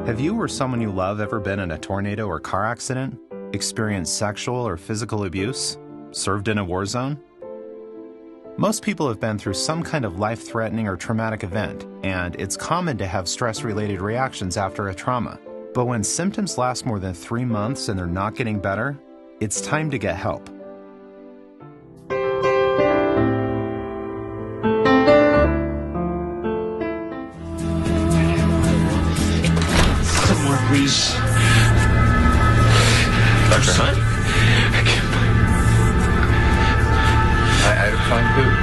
Have you or someone you love ever been in a tornado or car accident, experienced sexual or physical abuse, served in a war zone? Most people have been through some kind of life-threatening or traumatic event, and it's common to have stress-related reactions after a trauma. But when symptoms last more than 3 months and they're not getting better, it's time to get help. Please. Doctor Son? I can't believe I had to find food.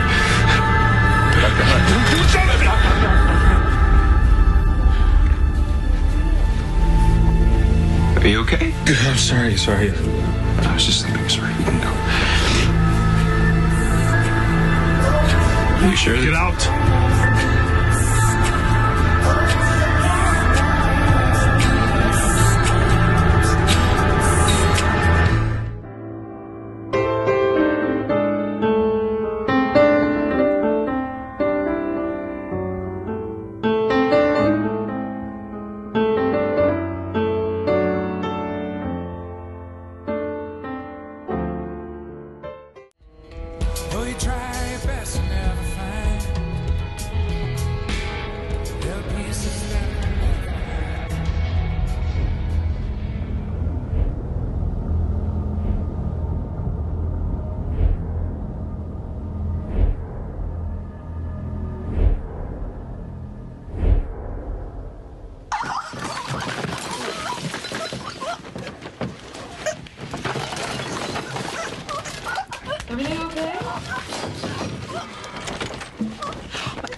Dr. Hunt. Are you okay? I'm sorry. I was just sleeping. Sorry. You can go. Are you sure? Get out! Though you try your best, you never find the pieces that Everything okay?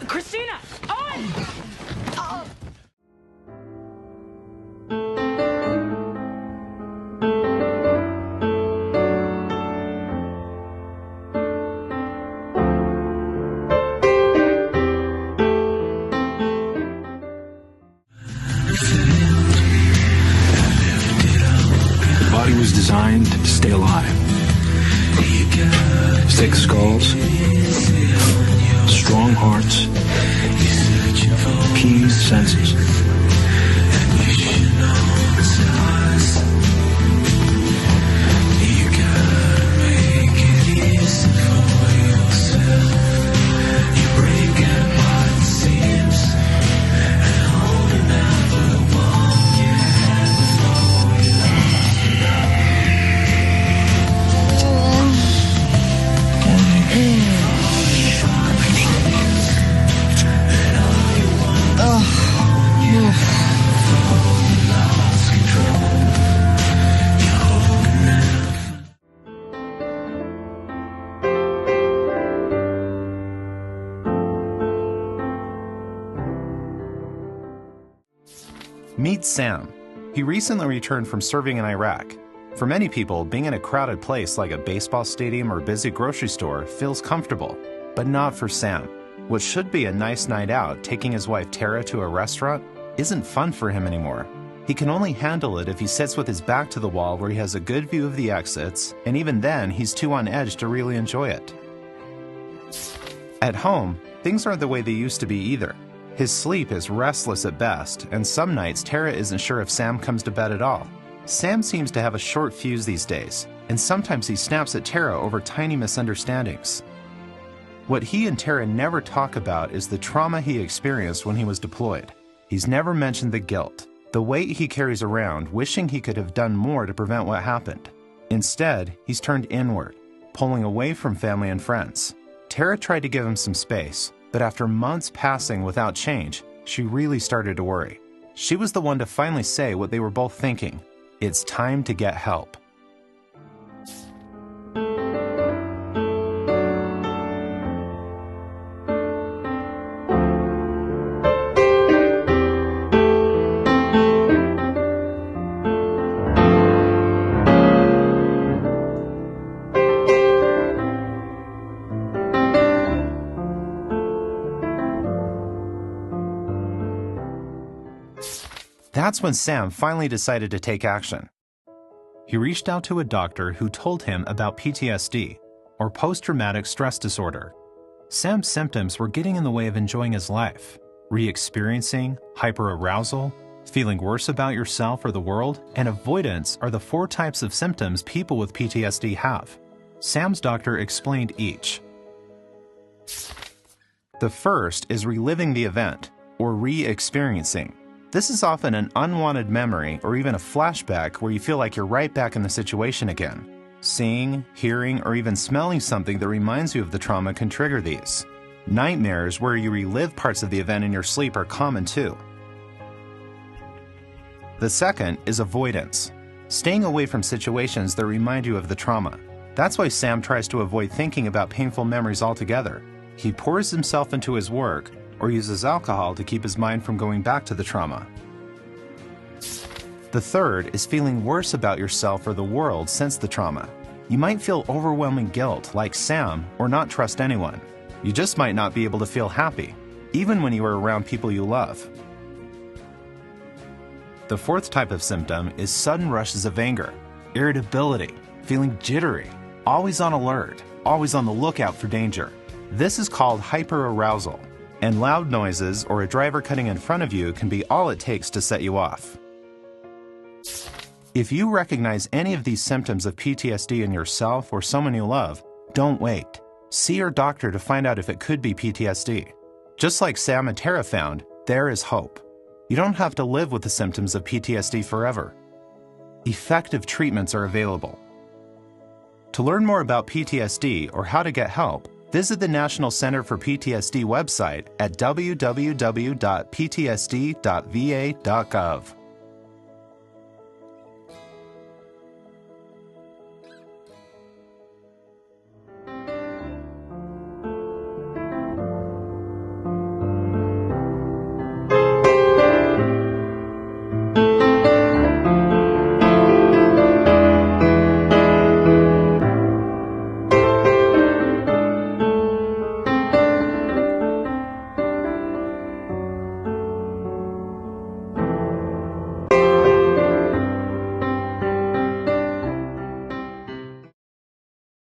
Christina! Owen! The body was designed to stay alive. 6 skulls, strong hearts, keen senses. Meet Sam. He recently returned from serving in Iraq. For many people, being in a crowded place like a baseball stadium or busy grocery store feels comfortable, but not for Sam. What should be a nice night out, taking his wife Tara to a restaurant, isn't fun for him anymore. He can only handle it if he sits with his back to the wall where he has a good view of the exits, and even then, he's too on edge to really enjoy it. At home, things aren't the way they used to be either. His sleep is restless at best, and some nights Tara isn't sure if Sam comes to bed at all. Sam seems to have a short fuse these days, and sometimes he snaps at Tara over tiny misunderstandings. What he and Tara never talk about is the trauma he experienced when he was deployed. He's never mentioned the guilt, the weight he carries around, wishing he could have done more to prevent what happened. Instead, he's turned inward, pulling away from family and friends. Tara tried to give him some space, but after months passing without change, she really started to worry. She was the one to finally say what they were both thinking: it's time to get help. That's when Sam finally decided to take action. He reached out to a doctor who told him about PTSD, or post-traumatic stress disorder. Sam's symptoms were getting in the way of enjoying his life: re-experiencing hyperarousal, feeling worse about yourself or the world, and avoidance are the 4 types of symptoms people with PTSD have. Sam's doctor explained each. The first is reliving the event, or re-experiencing. This is often an unwanted memory or even a flashback where you feel like you're right back in the situation again. Seeing, hearing, or even smelling something that reminds you of the trauma can trigger these. Nightmares where you relive parts of the event in your sleep are common too. The second is avoidance, staying away from situations that remind you of the trauma. That's why Sam tries to avoid thinking about painful memories altogether. He pours himself into his work or uses alcohol to keep his mind from going back to the trauma. The third is feeling worse about yourself or the world since the trauma. You might feel overwhelming guilt, like Sam, or not trust anyone. You just might not be able to feel happy, even when you are around people you love. The fourth type of symptom is sudden rushes of anger, irritability, feeling jittery, always on alert, always on the lookout for danger. This is called hyperarousal, and loud noises or a driver cutting in front of you can be all it takes to set you off. If you recognize any of these symptoms of PTSD in yourself or someone you love, don't wait. See your doctor to find out if it could be PTSD. Just like Sam and Tara found, there is hope. You don't have to live with the symptoms of PTSD forever. Effective treatments are available. To learn more about PTSD or how to get help, visit the National Center for PTSD website at www.ptsd.va.gov.